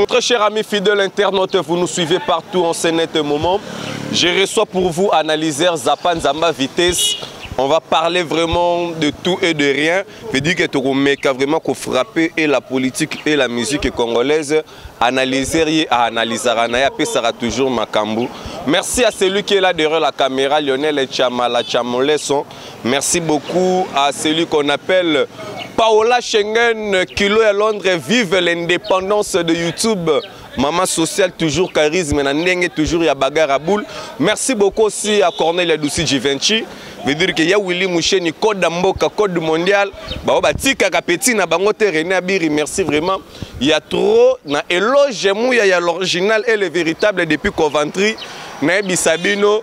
Très chers amis fidèles internautes, vous nous suivez partout en ce net moment. Je reçois pour vous analyseur Zapa Nzamba Vitesse. On va parler vraiment de tout et de rien. Je veux dire que tu as vraiment frappé et la politique et la musique congolaise. Analyser et analyser. Et ça sera toujours Makambu. Merci à celui qui est là derrière la caméra, Lionel Chamala Chamolesson. Merci beaucoup à celui qu'on appelle Paola Schengen, Kilo à Londres. Vive l'indépendance de YouTube. Maman sociale, toujours charisme, toujours ya bagarre à boule. Merci beaucoup aussi à Cornelia Douci Givenchy. Veut dire que ya Willy Moucheni, code d'Amboka, code mondial. Tika Kapeti na bangote René Abiri, merci vraiment. Il y a trop, na éloge mouya, il y a l'original et le véritable depuis Coventry. Naebi Sabino,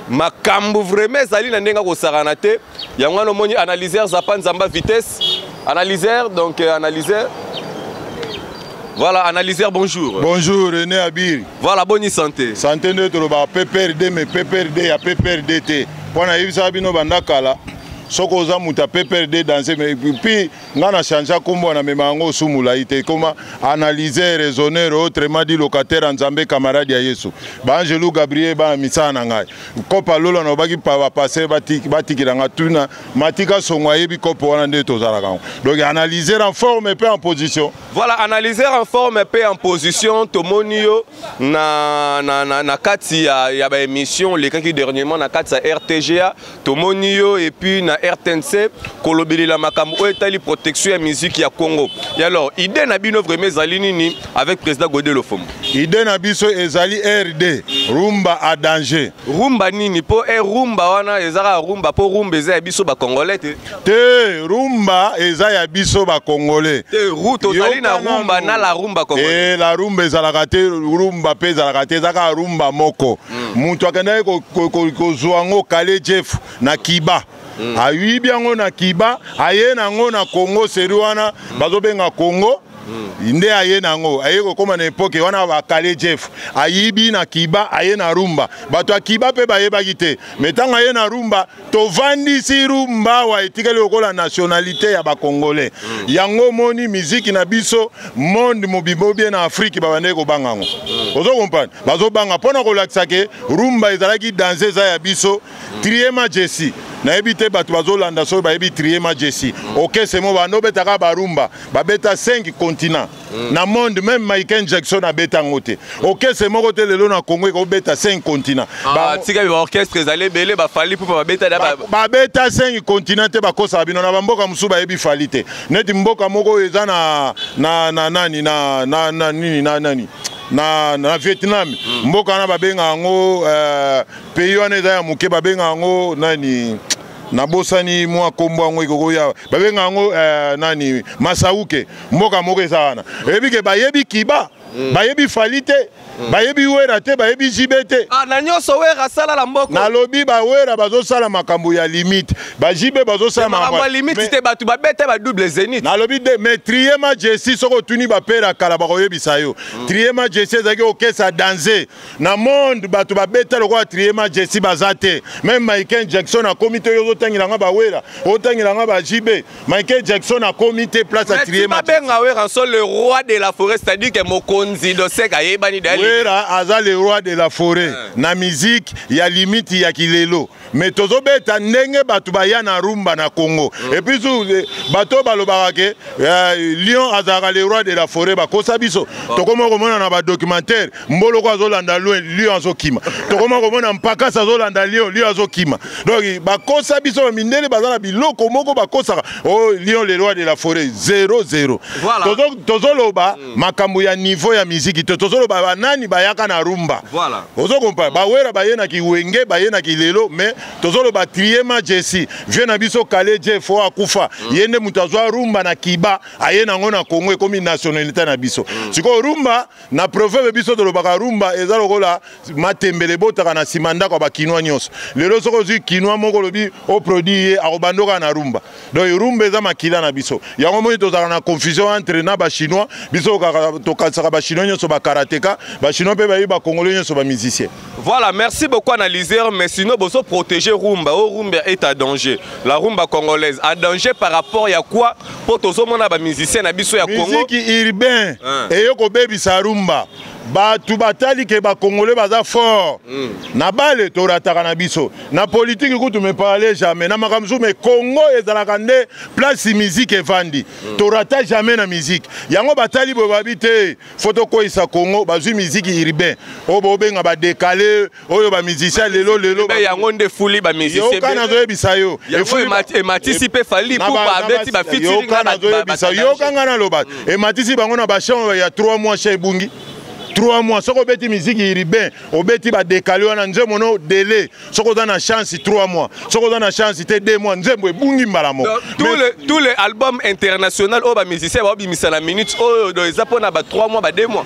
Makambu vraiment, Zali na ndenga ko saranate. Yangwano moni analyseur Zapa Nzamba Vitesse. Analyseur, donc analyseur. Voilà, analyseur, bonjour. Bonjour, René Abir. Voilà, bonne santé. Santé de Troba, PPRD, mais PPRD, il y a PPRDT. Pour naïf Sabino Bandakala, Sokoza Mouta PPRD danser, mais puis, on a changé comme on a même en Soumulaïté, comment analyser, raisonner, autrement dit locataire en Zambé, camarade Yayesu. Bangelou Gabriel, Missa Nangai. Kopa Lola, no bagi pa passer, Batikiranga Tuna, Matika Songwayebi, Kopo Ande Tozaragan. Donc analyser en forme et pas en position. Voilà, analyser en forme et pas en position. Tomonio, na kati ya ba émission, les cas qui dernièrement na kati ya RTGA, Tomonio et puis na RTNC, Kolobeli la Makambo, Etali protection et musique ya Congo. Et alors, idée Nabino vraiment Zalinini avec président Godé Lofom. Idée Nabiso Ezali RD, Rumba à danger. Rumba nini, po rumba wana, ezara rumba, po rumba eza biso ba Congolais te. Rumba eza ya biso ba Congolais. Te route ozali na rumba na la rumba Congolais. La rumba ezalaka te, rumba pe ezalaka te, ezaka rumba moko. Mutu akenda ko zuango Kale Jeff na Kiba. Ayubi yango na Kiba, aye nango na Congo seriwana, bazobenga Congo. Inde aye nango, aye ko koma na époque wana ba Kale Jeff. Ayibi na Kiba, aye na rumba. Bato a Kiba pe baye bagite. Metanga aye na rumba, to vandi si rumba wa etikali okola nationalité ya ba Congolais. Yango moni musique na biso monde mobibo bien na Afrique ba bande ko bangango. Ozo comprendre? Bazo banga pona ko laksake rumba ezalaki danser za ya biso Triema Jesse. Na ebite batu bazolanda so ba ebi Triema Jesse. OK c'est mo ba no betaka ba rumba, ba beta 5 continents. Na monde même Michael Jackson a beta ngote. OK c'est mo côté lelo na Congo ko beta 5 continents. Ba tika ba orchestre ezale belé ba fali pour ba beta ba beta 5 continents te ba kosa bino na mboka musu ba ebi falite. Neti mboka moko eza na Vietnam mboka na babenga ngo pays wana eza ya muke babenga ngo nani na bosani mwa kombo ngo ikoko ya babenga ngo nani Masauke mboka moko eza wana ebike bayebi Kiba bayebi falite bayebi wera te bayebi jibete na nyoso wera sala la mboko na lobi ba wera bazo sala makambo ya limite ba jibe bazo sala makambo ya limite te batu ba bete ba double zénith na lobi de mais Triema Jesse soko tuni ba pera kala ba koyebisa yo Triema Jesse zaki okesa danser na monde batu ba bete lokwa Triema Jesse bazate même Michael Jackson a comité yo zotangira nga ba wera otangira nga ba jibe Michael Jackson a comité place à Triema benga wera so le roi de la forêt, c'est-à-dire que mokonzi do seka yebani dali wera aza le roi de la forêt na musique ya limite ya kilelo mais tozo beta ndenge batu baya na rumba na Congo et puis bato balobaka ke Lion azaka le roi de la forêt ba kosa biso tokoma komona na ba documentaire mboloko azolanda Lion azokima tokoma komona mpaka azolanda Lion azokima donc ba kosa biso mindele bazana biloko moko ba kosa oh Lion le roi de la forêt 0-0 voilà tozo loba makambo ya niveau ya musique tozo loba banani bayaka na rumba voilà ozo kompa ba wera bayena ki wenge bayena ki lelo mais tozo loba Triema Jesse vient na biso Kale Jeff akufa yende mutazwa rumba na Kiba ayena ngona Congo ekomi nationalité na biso siko rumba na proverbe biso to lobaka rumba eza lokola matembele botaka na simanda kwa ba kinwa nyos lelo soko zi kinwa moko lobi o produit akobandoka na rumba donc rumba eza makila na biso yango moni tozaka na confusion entre na ba chinois biso to katsaka ba chinois nyoso ba karateka ba chinois pe ba Congolais nyoso ba musicien. Voilà, merci beaucoup analyseur, mais sinon boso protéger rumba. Oh, rumba est à danger. La rumba congolaise à danger par rapport à quoi? Pour tous les musiciens à biso ya Congo. Musique urbain et yoko baby sa rumba. Batu batali ke ba Congolais baza fort. Na bale torataka na biso. Na politique kutu me parler jamais. Na makamzu me Congo ezalaka nde place musique evandi. Torata jamais na musique. Yango batali bo babite photo ko isa Congo bazui musique urbain. Obo benga ba décaler oyo ba musicien lelo. Be yango nde fuli ba musicien. Yo kana zo ebisa yo. E fuli e matisi pe fali pour ba beti ba featuring na ba. Yo kana na loba. E matisi bango na ba chambre ya 3 mois chez Bungi. 3 mois, si on fait musique urbaine, on fait décalé, on a un délai. Si on a une chance, 3 mois. Si on a une chance, 2 mois. Tous les albums internationaux, les musiciens, ils ont la minute, ils ont 3 mois, 2 mois.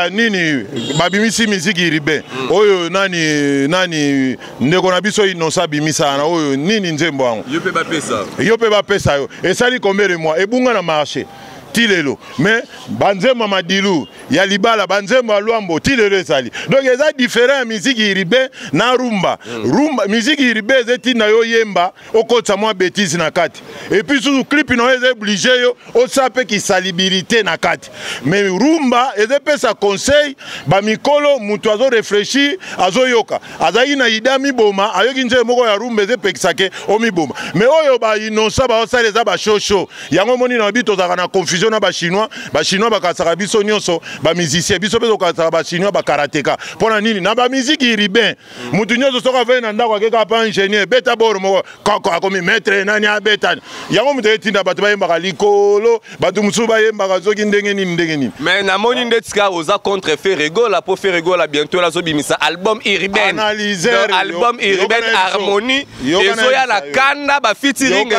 Nini, babimisi musique urbaine. Oyo nani ndeko na biso inosa bimisa na oyo nini nzembo wango. Yo pe ba pesa. Yo pe ba pesa yo. Et ça dit combien de mois? Et bunga na marché. Tilelo mais banzema madilu ya libala banzema luambo tilelo ezali donc eza différent musique urbaine na rumba rumba musique urbaine ezeti na yo yemba okotsa mwa bêtise na kati et puis sous clip no eza obligé yo osape ki salibilité na kati mais rumba eza pesa conseil ba mikolo mutu azo réfléchir azo yoka azali na idami boma ayoki nje moko ya rumba eza pekisake omi boma mais oyo ba inonsa ba osala eza ba shosho yango moni na bito za na confusion na ba chinois bakasaka biso nyonso ba musicien biso bezo kasaka ba chinois ba karateka pona nini na ba musique urbain mutu nyonso soka ve na ndako akeka pa ingénieur beta boro moko koko akomi maître nani abeta yango mutu etinda bato bayembaka likolo bato musu bayembaka zoki ndenge nini mais na moni ndetika oza contre Ferrego la po Ferrego la bientôt la zo bimisa album urbain album urbain harmonie ezoya la kanda ba featuring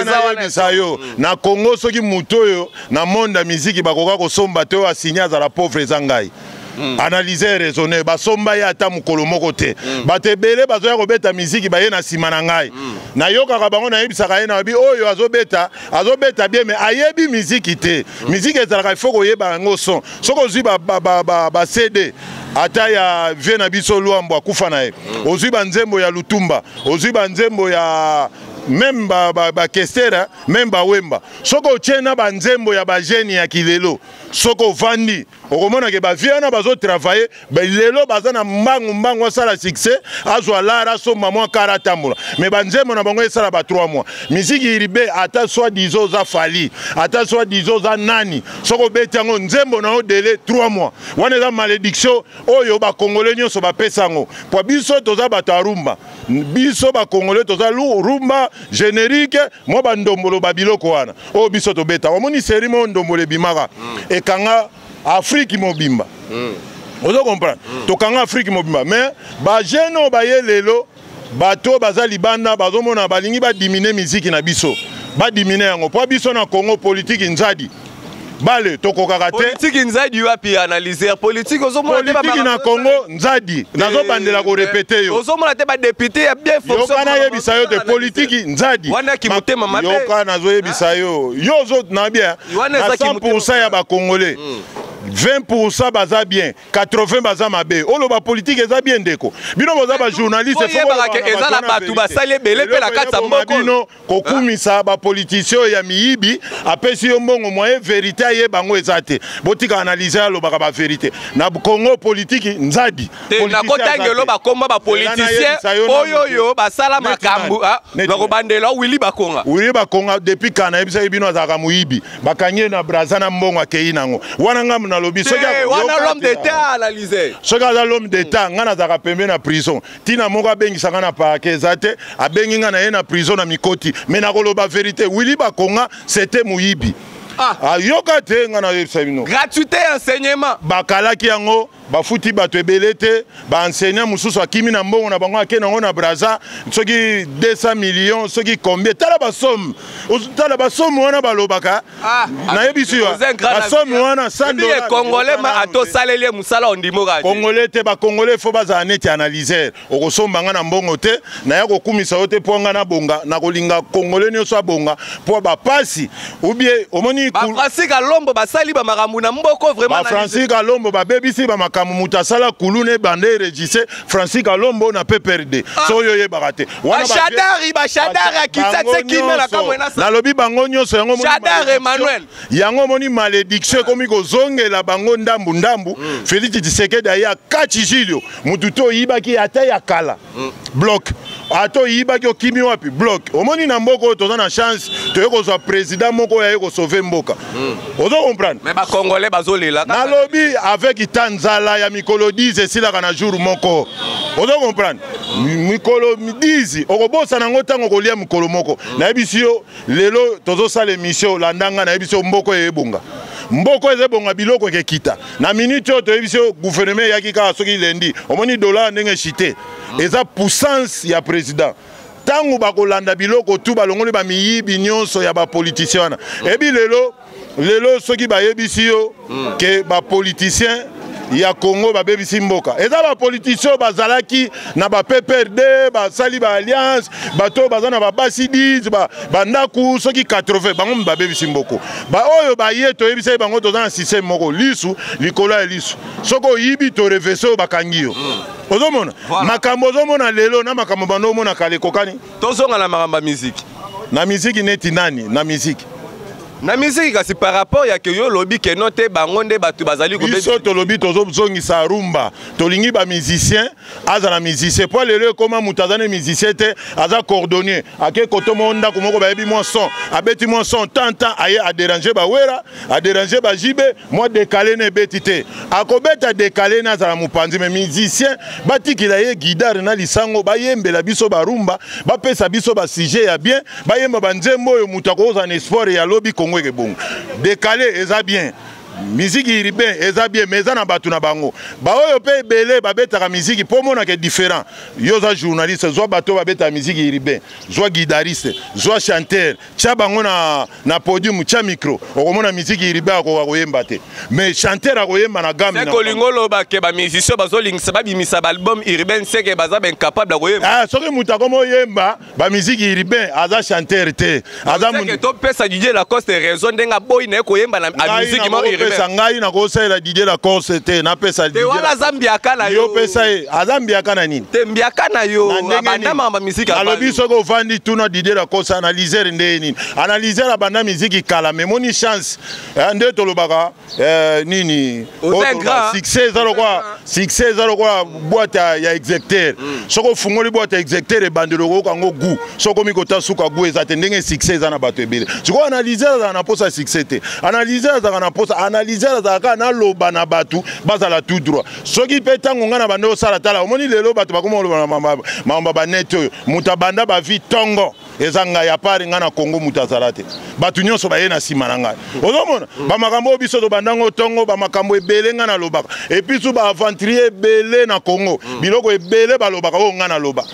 eza yo na Congo soki mutu oyo na monde ya musique bakoka kosomba te a signé za la pauvre zangai analyser raisonner basomba ya ata mukolo moko te batebele bazoya kobeta musique baye na sima na ngai na yokaka bango na yebisaka ye na bi oyo azobeta bien mais ayebi musique te musique ezalaka il faut koyeba yango son soko zwi ba CD ata ya vie na biso luambo akufa na ye ozwi banzembo ya lutumba ozwi banzembo ya même ba kestera même ba wemba soko tiena banzembo ya ba jeune ya kilelo soko vandi okomona ke ba viana bazo travailler ba lelo bazana mbangu sala succès azwa lara so mama karatambula mais banzembo na bango esala ba 3 mois musique iribe ata soit disons za fali ata soit disons za nani soko betango nzembo na o délai 3 mois wana za malédiction oyo ba congolais nyonso ba pesango po biso toza batarumba biso ba congolais toza rumba générique mo bandombolo babiloko wana o biso to beta omoni série mo ndombolo bimaka e kanga Afrique mobimba ozo comprendre to kanga Afrique mobimba mais ba jeune ba yelelo bato baza libanda bazomona balingi ba diminuer musique na biso ba diminuer yango po biso na Congo politique nzadi bale tokokaka te politique nzadi wapi analyser politique ozomona te ba politique na Congo nzadi nazo bandela ko répéter yo ozomona te ba député ya bien fonction yo kana yebisa yo te politique nzadi wana kimutema mabe yo kana zo yebisa yo yo zo na bien na 100% ya ba congolais 20% baza bien 80 baza mabe oloba politique eza bien ndeko bino boza ba journaliste faut que ezala batu basali belé pe la kata mboko bino kokumisa ba politicien ya miyibi apesi yo mbongo moyen vérité ye bango ezate botika analyser aloba ba vérité na Congo politique nzadi na kotangelo ba komba ba politicien oyo basala makambu bako bandela Willy Bakonga depuis kana ebisa bino azaka muyibi bakanye na braza na mbongo akei nango wana ngam na lobi wana l'homme d'état analyser soka za l'homme d'état ngana zaka pembe na prison tina moka bengi sanga na parquet zate abengi ngana ye na prison na mikoti mais na koloba vérité Willy Bakonga c'était muyibi yoka te ngana yebisa bino gratuité enseignement bakalaki yango bafuti bato ebele te baenseignant mususu akimi na mbongo na bango ake nango na braza soki 200 millions soki combien tala basomme wana balobaka nayebisi yo basomme wana $100 congolais ma atosaleli musala ondimoka congolais te bacongolais fo bazala neti analyser okosombanga na mbongo te naya kokumisa yo te mpo nga na bonga na kolinga congolais nyonso abonga mpo bapasi ubie omoni Francis Kalombo basali bamakambo na mboko vraiment Francis Kalombo babebisi bamaka makambo mutasala kulune bande registre Francis Kalombo na PPRD soyo ye barate wana ba Shadari akitse kimela na kamwena na lobi bango nyonso yango moni Shadari Emmanuel yango moni malédiction komi kozongela bango ndambu Félix Tshisekedi ya kachijilio mututo yibaki ata ya kala bloc ato yibaki okimi wapi bloc omoni na mboko toza na chance toyeko za président moko ya yeko sauver mboka ozo comprendre mais ba congolais bazolela na lobi avec Tanzala ya mikolo 10 esila kana jour moko ozo comprendre mikolo 10 okobosa nango tango kolia mikolo moko na yebisio lelo tozo sala émission landanga na yebisio mboko ebonga mboko ezebonga biloko ekekita na minute oto yebisio gouvernement yaki ka soki lendi omoni dollar ndenge chité eza puissance ya président tango bakolanda biloko tu balongoli ba miyibi nyonso ya ba politicien wana ebi lelo soki bayebisi yo ke ba politicien ya Congo babebisi mboka eza ba politicien bazalaki na ba PPRD basali ba alliance bato bazana ba basi 10 ba ndaku soki 80 bango babebisi mboko ba oyo ba yeto yebisa bango tozana système moko lisu likola lisu soko yibi to reverser bakangio ozomona makambo ozomona lelo na makambo bando mona kale kokani tozonga na makamba musique na musique neti nani na musique na musique kasi par rapport ya ke yo lobi ke note bango nde batu bazali ko biso to lobi tozongisa rumba tolingi ba musicien azana musicien po lelo koma mutazane musicien te aza cordonnier ake koto monda ko moko ba yebi mo son abeti mo son tanta aye a déranger ba wera a déranger ba jibe mo décaler ne betité akobeta décaler na za mupanzi mais musicien batikila ye guitare na lisango ba yembela biso ba rumba ba pesa biso ba sujet ya bien ba yemba banzembo yo mutako za espoir ya lobi bon décalé eza bien musique urbain eza bien mais eza na batu na bango ba oyo pe belé babetaka musique po mona ke différent yo za journaliste zo bato babeta musique urbain zo guitariste zo chanteur tia bango na podium tia micro okomona musique urbain ko koyemba te mais chanteur akoyemba na gamme na kolingolo ba ke ba musicien bazolingisa ba bimisa ba album urbain c'est que baza ben capable koyemba soki mutako moyemba ba musique urbain aza chanteur te aza mun to pesa DJ Lacoste raison ndenga boy na koyemba na musique mo urbain ngai na kosaela DJ Lacoste te na pesa DJ wala Zambia kana yo pesa Zambia kana nini te mbia kana yo banda mama musique alobi soko vandi tuna DJ Lacoste analyser ndeni analyser la banda musique kala mais moni chance nde tolobaka nini succès zalo kwa boîte ya exécuteur soko fungoli boîte ya exécuteur e bandelo ko kango gu soko mikota suka gu ezate ndenge succès za na bato ebele siko analyser za na posa succès te analyser za na posa analyser za na loba na batu bazala tout droit soki pe tango ngana bando sala tala omoni lelo batu bakoma loba mamba ba net mutabanda ba vi tongo ezanga ya pari ngana Congo mutazalate batu nyonso ba yena sima na ngai ozomona ba makambo biso to bandango tongo ba makambo ebele ngana lobaka et puis su ba aventurier ebele na Congo biloko ebele ba lobaka o ngana loba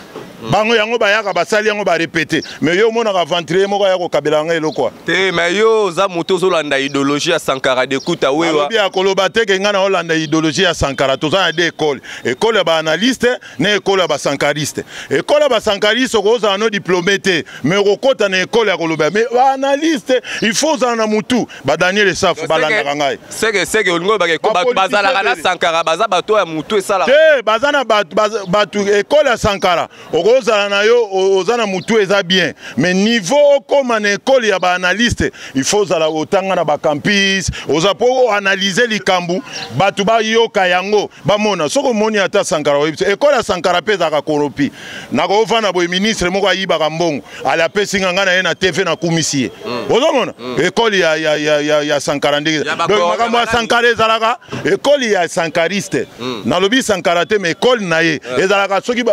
bango yango bayaka basali yango ba répéter mais yo mona aventurier moko ya ko kabela ngai eloko te mais yo za moto zolanda idéologie ya Sankara de kuta wewa bien koloba te ke ngana olanda idéologie ya Sankara to za de école ba analyste na école ba sankariste école ba sankariste ko za no diplômé te mais okota na école ya koloba mais ba analyste il faut za na mutu ba Daniel Safu balanda ngai c'est que olingo ba ko bazala kana Sankara baza bato ya mutu esala te bazana batu école ya Sankara ozala na yo ozana mutu eza bien mais niveau comme na école ya ba analyste il faut zala otanga na ba campus oza po analyser likambu batu ba yoka yango ba mona soko moni ata Sankara école ya Sankara peza ka koropi na ko vana boy ministre moko ayiba ka mbongo ala pesinga ngana ye na TV na kumisiye ozomona école ya Sankara ndenge donc makambo ya Sankara ezalaka école ya sankariste na lobi Sankara te mais école na ye ezalaka soki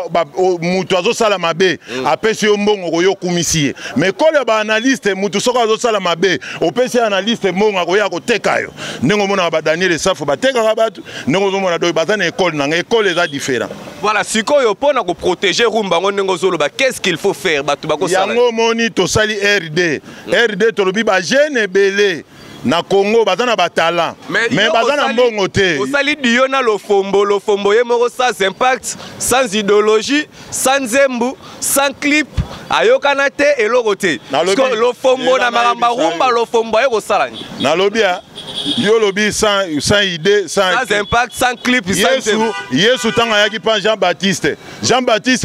mutu azosala mabe apesi yo mbongo koyo kumisiye mais école ya ba analyste mutu soko azosala mabe opesi analyste mbongo akoya koteka yo ndenge mona ba Daniel Safu batekaka batu ndenge mona do bazana école na école eza différent. Voilà, sikoyo pona ko protéger rumba ngongo zoloba qu'est-ce qu'il faut faire batu bako sala yango moni to sali RD to lobi ba jeune belé na Congo baza na talent mais baza na mbongo te osali dio na lofombo ye moko sans impact sans idéologie sans nzembu sans clip ayokana te eloko te lofombo na makambo rumba lofombo aye kosala nalobi yo lobi sans idée sans impact sans clip sans Yesu tanga yaki pa Jean-Baptiste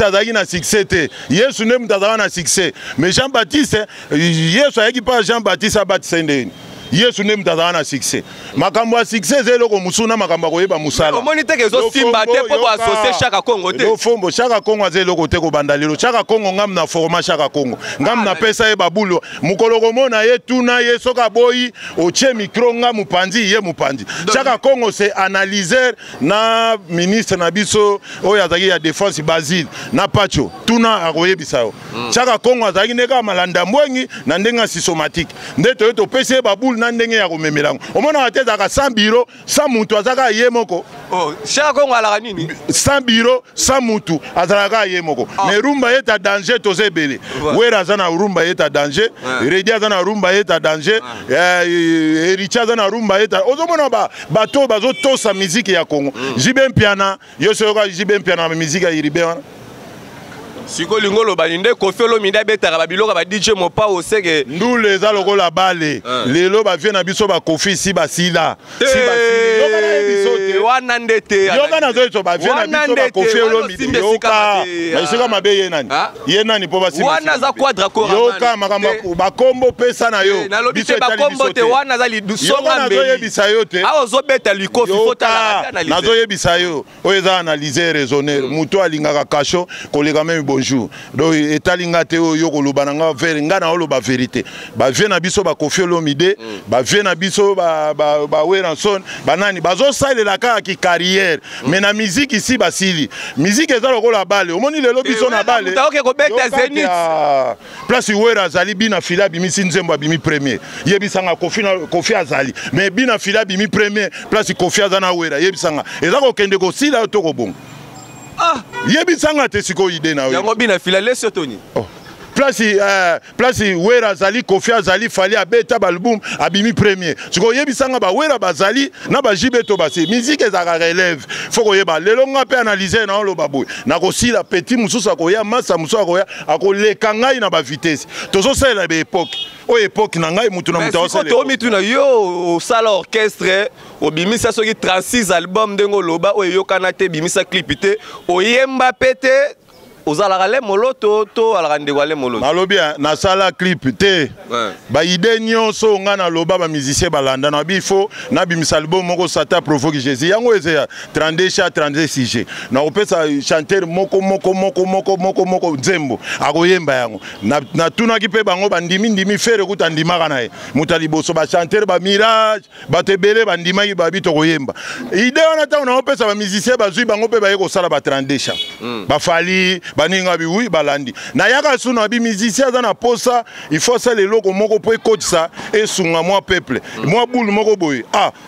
azaki na succès te Yesu ne mutazaka na succès mais Jean-Baptiste Yesu ayaki pa Jean-Baptiste abatisa ndeni Yesu ne mutazaka na succès makambo ya succès zeloko musuna makambo koyeba musala omoni te kezo simba te po associer chaque Congo te lofombo chaque Congo azeloko te ko bandalelo chaque Congo ngam na format chaque Congo ngam na pesa ye babulo mukolo komona ye tuna ye soka boyi oche micro ngam mupanzi ye mupanzi chaque Congo c'est analyseur na ministre na biso oyo azaki ya défense Basile na Pacho tuna akoyebisa yo chaque Congo azaki neka malanda mbwengi na ndenga systématique ndeto to pesa babulo na ndenge ya komemelango omona atezaka 100 biro 100 mutu azaka ye moko chaque Congo alaka nini 100 biro 100 mutu azalaka ye moko mais rumba yeta danger tozebele wera zana rumba yeta danger redia zana rumba yeta danger ericha zana rumba yeta ozomona bato bazo tosa musique ya Congo jibe mpiana yo soka jibe mpiana musique ya iribe wana siko lingolo baninde Koffi Olomide betaka ba biloko ba DJ Mopa oseke ndule za lokola bale lelo ba vie na biso ba Koffi si basila yoka na biso te wana ndete yoka na zo ba vie na biso ba Koffi Olomide yoka na sika mabe ye nani po ba si wana za quadra ko yoka makamba ba kombo pesa na yo biso ba kombo te wana za lidusonga mbe yo bisa yo te awo zo beta likofi fota na zo yebisa yo oyo za analyser raisonner muto alingaka kasho koleka même bonjour donc etalinga te oyo koloba nanga vers nga na oloba vérité ba vie na biso ba Koffi Olomide ba vie na biso ba Weranson banani bazo salela ka ki carrière mais na musique ici basili musique eza lokola bale omoni lelo biso na bale mutaoke ko beta Zenith place Wera zali bina fila bimi sinzembo bimi premier yebisanga Koffi azali mais bina fila bimi premier place Koffi azana Wera yebisanga eza ko kende ko sila to ko bon yebisanga te siko ide na we yango bina fila leso toni place Wera zali Koffi azali fali abeta album abimi premier siko yebisanga ba Wera bazali na ba jibeto basi musique ezaka relève faut ko yeba lelo nga pe analyser na lo baboy na ko sila petit mususa ko ya massa mususa ko ya akoleka ngai na ba vitesse tozo sala ba époque o époque na ngai mutu na mutu osala to mitu na yo o sala orchestre obimisa soki 36 albums dengo loba o yokana te bimisa clip te o yemba pete ozalaka le moloto to alakande wale moloto nalobi na sala clip te ba idée nyonso nga na loba ba musicien balanda na bifo na bimisa album moko sata provoque Jésus yango eza 32 cha 36 G na opesa chanteur moko nzembo akoyemba yango na tunaki pe bango bandimi fere kuta ndimaka na ye mutali boso ba chanteur ba mirage batebele bandimaki babito koyemba idée wana ta na opesa ba musicien bazui bango pe ba yeko sala ba 32 cha ba fali baninga bi oui balandi na yaka suna bi musicien za na posa il faut ça les loko moko po coach ça et sunga moi peuple moi boule moko boy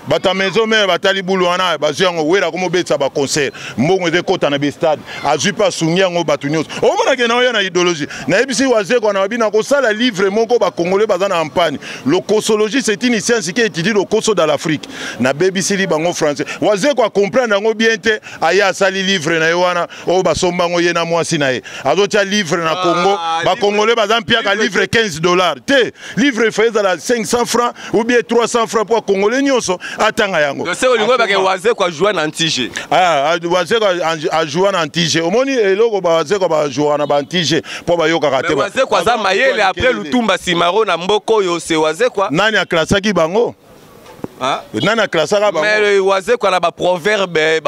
bata maison mère batali boule wana baziango wera komo betsa ba concert mbongo de kota na bi stade azui pas sungia ngo batunyos o mona ke na yo na idéologie na ebisi waze ko na bina ko sala livre moko ba congolais bazana ampani le kosologie c'est une science qui étudie le koso dans l'Afrique na BBC li bango français waze ko comprendre ngo bien te aya sali livre na yo wana o ba somba ngo yena mwasi na ye azotia livre na Congo ba congolais bazampia ka livre $15 te livre faiza la 500 francs ou bien 300 francs pour congolais nyonso atanga yango c'est olingo ba ke waze ko jouer na anti-G waze ko a jouer na anti-G omoni eloko ba waze ko ba jouer na anti-G pour ba yoka ka te waze ko za mayele après Lutumba Simaro na mboko yo se waze kwa nani aklasaki bango nana klasaka ba mais waze kwa na ba proverbe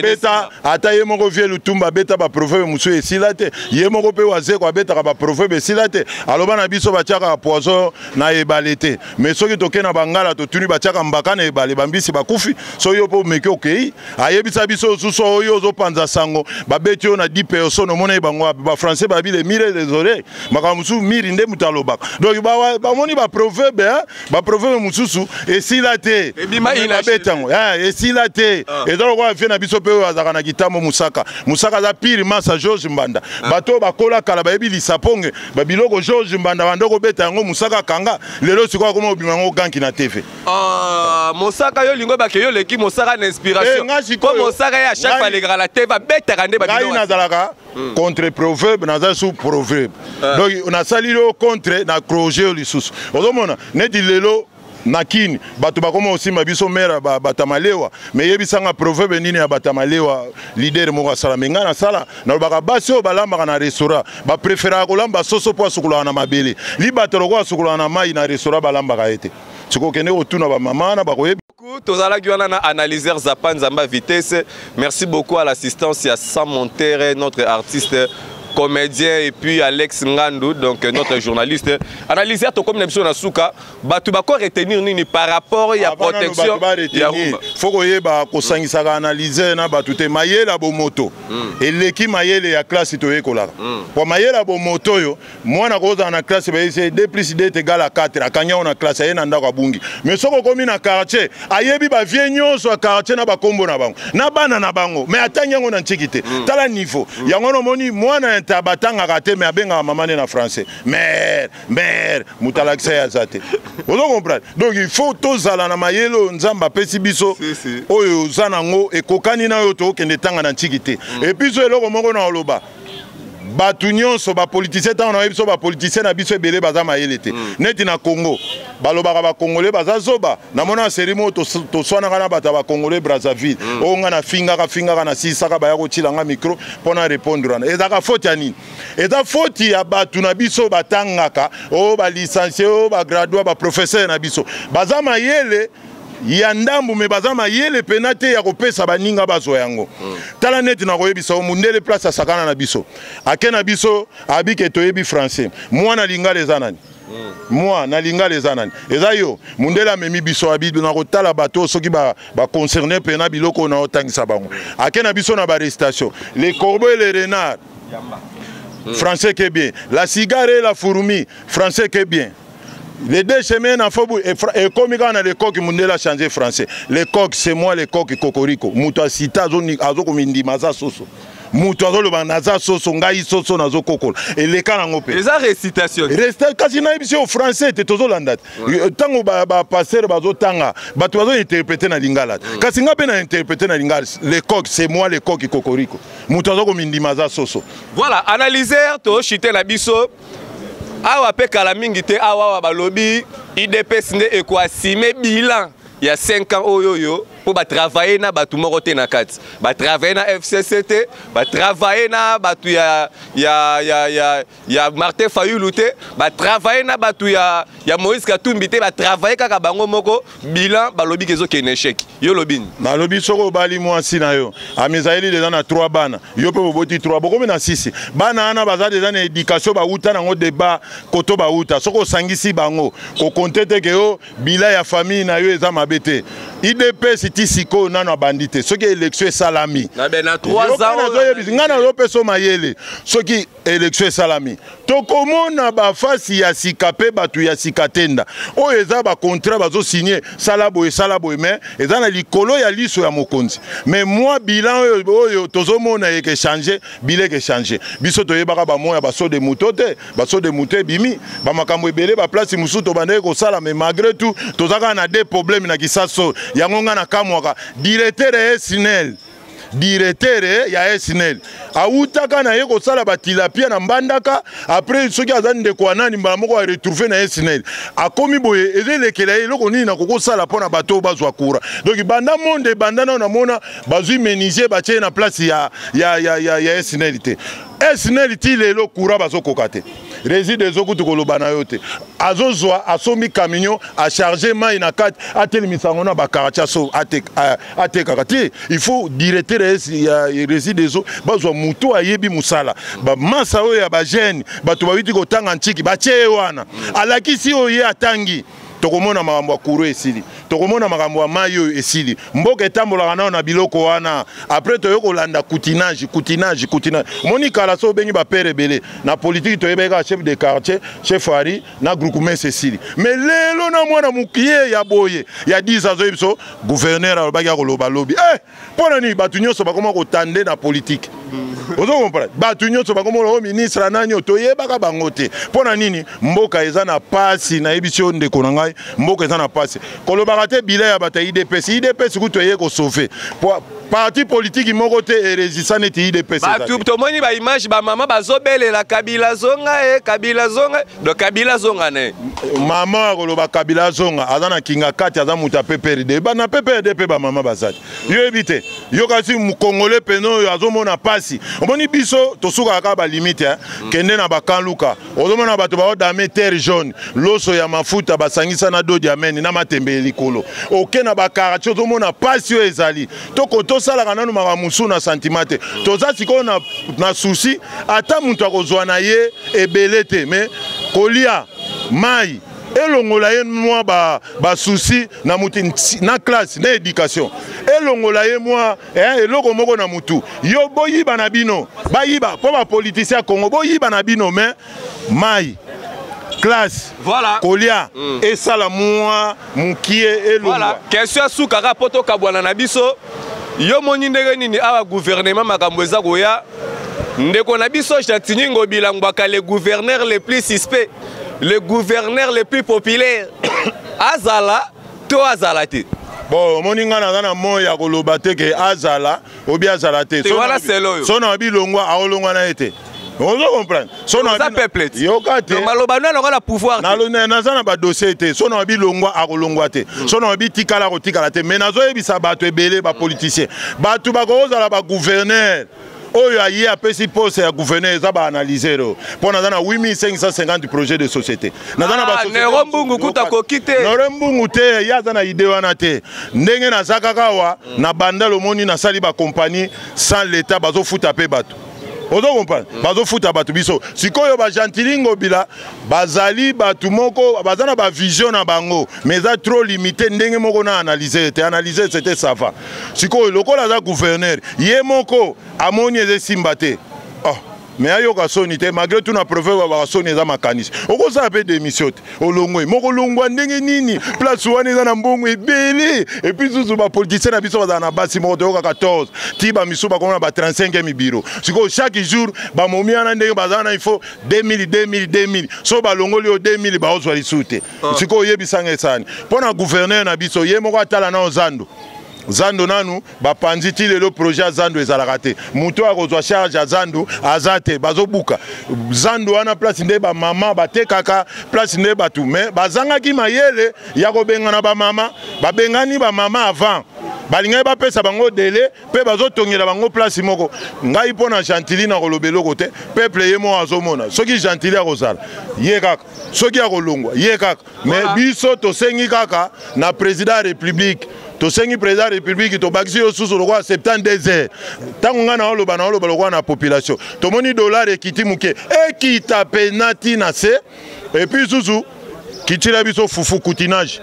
beta ata ye moko vie Lutumba beta ba proverbe musu esilate ye moko pe waze kwa beta ba proverbe esilate aloba na biso ba tiaka poison na ebalete mais soki tokena bangala to tuni ba tiaka mbaka na ebale bambisi bakufi so yo po meke okei ayebisa biso suso oyo zo panza sango ba beti yo na 10 personnes mona bango ba français ba bile mire les oreilles makamusu miri nde mutaloba donc ba moni ba proverbe mususu esilate te babetango esila te eza lokola vie na biso mpe oyo azalaka na kitambo musaka aza pire masa George Mbanda bato bakola kala bayebi lisaponge babiloko George Mbanda bando kobeta yango musaka kanga lelo sikoyo akoma obima yango ganki na TV musaka yo lingo bake yo leki musaka na inspiration po musaka ya chaque fois legaka la TV babetaka nde babilo ngai nazalaka contre proverbe naza sous proverbe donc nasali lo contre na projet lisusu ozomona neti lelo nakini bato bakoma osimba biso mera batamalewa me yebisanga proverbe nini ya batamalewa leader moko asala me ngai nasala nalobaka basi oyo balambaka na restaurant bapreferaka kolamba soso mpo asukolaka na mabele libato loko asukolaka na mai na restaurant balambaka ete sikokende kotuna bamama na bakoyebi tozalaki wana na analyseur Zapan Nzamba Vitesse. Merci beaucoup à l'assistance à Sam Monterre, notre artiste comédien, et puis Alex Ngandou, donc notre journaliste. Analyseur, to comme n'importe na souka, batu bako retenir nini par rapport à la protection. Faut que ba ko sangisaka analyser na batu te mayela bo moto. Et l'équipe mayele ya classe to ekola. Pour mayela bo moto yo, moi na koza na classe ba c'est 2 + 2 = 4. Akanya na classe ye na ndako bungi. Mais soko komi na quartier, ayebi ba vie nyonso a quartier na ba kombo na bango. Na bana na bango, mais atanya ngo na ntikite. Tala niveau. Yango no moni moi na tabatanga kate me abenga maman na français mère mutalakisa ya zate vous comprenez donc il faut tozala na mayelo nzamba pesi biso oyo zanango ekokani na yo to kende tanga na ntikite et puis zo eloko moko na oloba batu nyonso bapolitisien ntango na biso bapolitisien na biso ebele baza mayele te neti na Congo balobaka bakongole baza zoba namona seri mo toswanaka na bato ya bakongole Brazzaville oyo nga na fingaka na sisaka baya kotilanga micro mpona répondre wana ezaka foti ya nini eza foti ya bato na biso batangaka oyo balicencie oyo bagradua baprofesseur na biso baza mayele ya ndambu me baza mayele pena te ya kopesa baninga bazwa yango tala neti na koyebisa mundele place asakana na biso ake na biso abike toyebi français mwana lingala eza nani moi na lingala eza nani eza yo mundele amemi biso abido na kotala bato soki baconcerné pena biloko na otangisa bango ake na biso na barestation les corbeaux et les renards français que bien la cigare et la fourmi français que bien. Les 2 chemins en Fobou et comme on a les coqs, ils ont changé français. Les coqs, c'est moi, les coqs cocorico. Mouta sita azo komindi maza soso. Mouta azo le banaza soso ngai soso nazo kokol. Et les cas en opé. Les récitation. Reste kasi na émission au français te tozo landat. Tango ba passer bazo tanga, ba tozo interpréter na lingala. Kasi nga pe na interpréter na lingala. Les coqs, c'est moi, les coqs cocorico. Mouta azo komindi maza soso. Voilà, analyseur to chité la biso. Awa pe kala mingi te awa balobi IDPS ne ekwasime bilan ya 5 ans oyoyo pour travailler na batu moko te na kati travailler na FCCT travailler na batu ya Martin Fayulu te travailler na batu ya Moïse Katumbi te travailler kaka bango moko bilan balobi kezo ke échec yo lobini balobi soko bali mwasi na yo amizaeli déjà na 3 bana yo pe boboti 3 bokomi na 6 bana ana baza déjà na éducation ba uta nango débat koto ba uta soko sangisi bango ko kontete ke yo bilan ya famille na yo eza mabete IDPS siko nano bandite soki élection salami na ben na 3 ans ngana lopeso mayele soki élection salami tokomona ba fasi ya sikape batu ya sikatenda oyo eza ba contrat bazo signer salabo mais eza na likolo ya liso ya mokonzi mais moi bilan oyo tozomona eke changer bilan ke changer biso toyebaka ba moya baso de mutote bimi ba makambo ebele ba place musuto bande ko sala mais malgré tout tozaka na des problèmes na kisaso yango ngana kamwaka directeur ya SNEL ya SNEL autaka na ye kosala batilapia na mbandaka après soki aza ndeko anani mbala moko a retrouver na SNEL akomi boye ezelekela ye eloko nini na kokosala mpona bato bazwa kura donc banda monde banda na mona bazwi meniger batie na place ya SNEL te SNEL ti lelo kura bazokoka te réside ezokutu koloba na yo te azozwa asombi camion a charger mai na kati atelemisa ngo na bakaratia so atekaka te il faut directeur ya réside ezo bazwa mutu ayebi musala ba masa oyo ya ba jeune bato bawiti kotanga ntiki batie wana alakisi oyo ye atangi tokomona makambo ya kuru esili tokomona makambo ya mai oyo esili mboka etambolaka nao na biloko wana après toyo kolanda coutinage moni kala so bengi ba père ebele na politique toyebeka chef de quartier chef ari na groupement esili mais lelo na mwana mukiye ya boye ya 10 azo biso gouverneur alobaki akoloba lobi pona ni batu nyonso bakoma kotande na politique ozo comprendre batu nyonso bakoma lo ministre nani toyebaka bango te pona nini mboka eza na pasi na ebisio ndeko na ngai mboka eza na pasi kolobaka te bila ya bata IDPS kutoye ko sauver parti politique moko te résistant neti IDPS batu tomoni ba image ba mama bazobelela Kabila zonga do Kabila zonga ne mama koloba Kabila zonga azana kinga kati aza muta PPRD ba na PPRD pe ba mama bazati yo ebite yo kasi mu congolais peno yo azomona pasi omoni biso tosuka ka ba limite kende na bakanluka ozomona bato ba dame terre jaune loso ya mafuta basangisa na do diamene na matembe likolo okena ba karacho ozomona pasi yo ezali to sala kana no makamusu na sentimate toza siko na souci ata muntu akozwa na ye ebelete mais kolia mai elongola ye mwa ba souci na muti na classe na éducation elongola ye mwa eloko moko na mutu yo boyiba na bino bayiba po ba politicien Congo boyiba na bino mais mai classe voilà kolia et sala mwa mukie elongola voilà question sukaka poto kabwana na biso yo moni ndenge nini awa gouvernement makambo eza koya ndeko na biso Jatini Ngobila Ngwaka le gouverneur le plus suspect le gouverneur le plus populaire azala to azala te bon moni nga na moya koloba te ke azala obi azala te voilà selo so na bilongwa aolongwa na ete on comprend son na peuple yo kate maloba na la pouvoir na zana ba dossier te son na bilongwa akolongwa te son na bitikala kotikala te mais nazo yebisa bato ebele ba politicien bato bakozala ba gouverneur oyo ayi apesi poste ya gouverneur za ba analyser po na zana 8550 projets de société na zana ba société Nerombungu kuta kokite Nerombungu te ya zana idée wana te ndenge na zakaka wa na bandalo moni na sali ba compagnie sans l'état bazo futa pe bato ozo comprendre bazo futa bato biso sikoyo ba Jatini Ngobila bazali batu moko bazana ba vision na bango mais ça trop limité ndenge moko na analyser c'était ça va sikoyo lokola za gouverneur ye moko amoni eze simbate mais ayoka soni te malgré tout na preuve ba soni eza makanisi okoza pe démission olongwe moko longwa ndenge nini place wana eza na mbongo ebele et puis zuzu ba politicien na biso bazana basi moko to 14 tiba misu ba kona ba 35e biro siko chaque jour ba momiana ndenge bazana il faut 2000 so ba longoli o 2000 ba ozwa lisute siko yebisanga esani pona gouverneur na biso ye moko atala na Zando nanu bapanziti lelo projet Zando ezalaka te muto akozwa charge ya Zando azate bazobuka Zando wana place nde ba mama batekaka place nde batu mais bazangaki mayele ya kobengana ba mama babengani ba mama avant balingai bapesa bango délai pe bazotongela bango place moko ngai pona Jantili na kolobelo kote peuple ye mo azomona soki Jantili akozala ye kaka soki akolongwa ye kaka mais biso tosengi kaka na président république tosengi président république to bakisi yo susu lokwa 72 heures tango nga na oloba lokwa na population tomoni dollar ekiti muke ekita penati na se et puis susu kitila biso fufu coutinage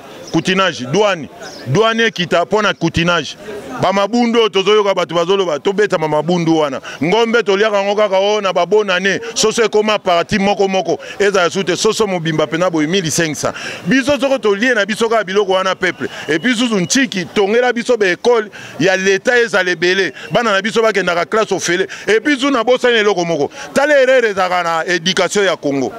douane ekita pona coutinage bamabundo tozoyoka bato bazoloba tobeta mamabundo wana ngombe toliaka ngo kaka o na babonane soso ekoma parti moko eza sute soso mobimba pena boy 1500 biso soko tolie na biso ka biloko wana peuple et puis susu ntiki tongela biso be école ya l'état eza lebele bana na biso bakendaka classe ofele et puis susu na bosani eloko moko tala erreur ezaka na éducation ya Congo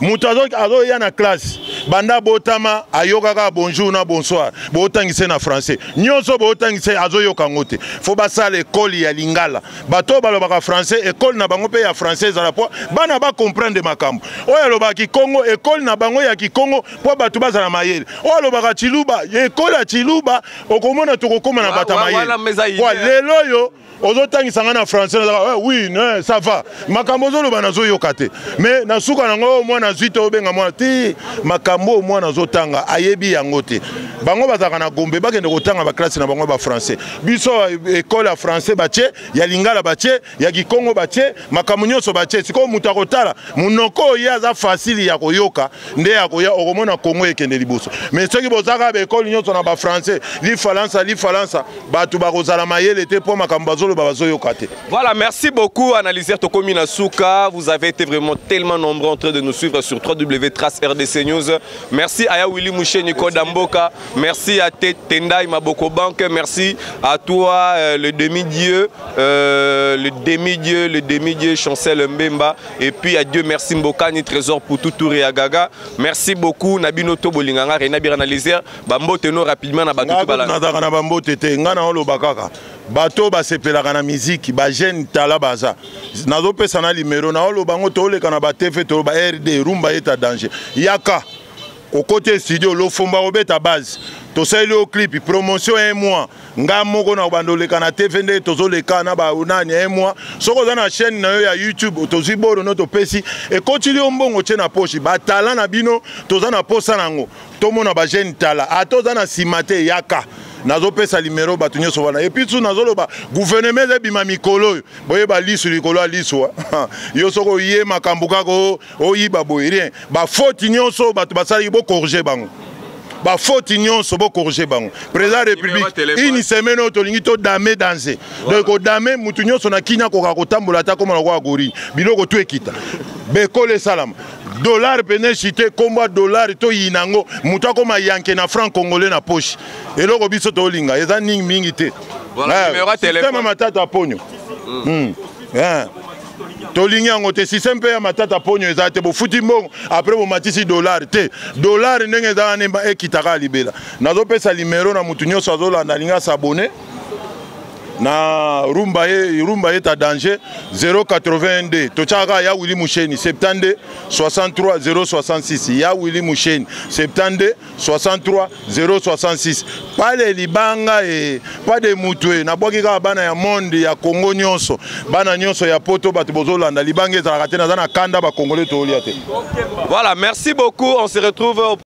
mutu azoya na classe banda botama ayokaka bonjour na bonsoir botangise na français nyonso botangise azoyoka ngote fo basala école ya lingala bato balobaka français école na bango pe ya français za la po bana ba comprendre makambo oyo alobaki Congo école na bango ya Kikongo po bato bazala mayele oyo alobaka Chiluba école ya Chiluba okomona tokokoma na bata mayele kwa lelo yo ozotangisa nga na français oui ça va makambo zoloba nazoyoka te mais nasuka nango mwana zwite obenga mwana ti likambo mwana azotanga ayebi yango te bango bazaka na Gombe bakende kotanga ba classe na bango ba français biso école ya français batie ya lingala batie ya Kikongo batie makambo nyonso batie siko muta kotala munoko ya za facile ya koyoka nde ya koya okomona Kongo ekende liboso mais soki bozaka ba école nyonso na ba français li falansa batu bakozala mayele te po makambo bazolo bazoyoka te. Voilà, merci beaucoup analyseur Tokomi Nasuka, vous avez été vraiment tellement nombreux en train de nous suivre sur www.trace-rdc news. Merci à Willy Mouché Nico Damboka, merci à Tendai Maboko Bank, merci à toi le demi-dieu Chancel Mbemba, et puis à Dieu merci Mbokani Trésor pour tout tour et à Gaga. Merci beaucoup Nabino Tobolinganga Renabir analyseur Bambo Teno rapidement na Batutu Balanga. Na Bambo Tete ngana olo bakaka. Bato basepelaka na musique ba jeune tala baza nazo pesa na limero na olo bango to leka na ba TV to ba RD rumba eta danger yaka au côté studio lo fomba obeta base to sali au clip promotion un mois nga moko na bando leka na TV nde to zo leka na ba unani un mois soko za na chaîne na yo ya YouTube to ziboro no to pesi e continue ombongo che na poche ba tala na bino to za na posa nango to mona ba jeune tala ato za na simate yaka nazo pesa limero batu nyonso wana et puis tu nazo ba gouvernement ebima mikolo boye ba lisu likolo lisu yo soko yé makambuka ko oyiba boye rien ba faute nyonso batu basali bo corriger bango ba faute nyonso bo corriger bango président république une semaine otolingi to dame danser donc o dame mutu nyonso na kinya ko kotambola ta koma na kwa gori biloko tu ekita bekole salam dollar pene chité combat dollar to yinango muta koma yanke na franc congolais na poche eloko biso to linga eza ning mingi te voilà numéro téléphone système matata ponyo to linga ngo te système pe ya matata ponyo eza te bo futi mbongo après bo matisi dollar te dollar ndenge za nemba ekitaka libela nazo pesa numéro na mutu nyonso azolanda linga s'abonner na rumba est à danger 082 tochaka ya Willy Moucheni 72 63 066 ya Willy Moucheni 72 63 066 pas les libanga et pas de mutwe na boki ka bana ya monde ya Congo nyonso bana nyonso ya poto bato bozolanda libanga ezalaka te na kanda ba congolais to liate. Voilà, merci beaucoup, on se retrouve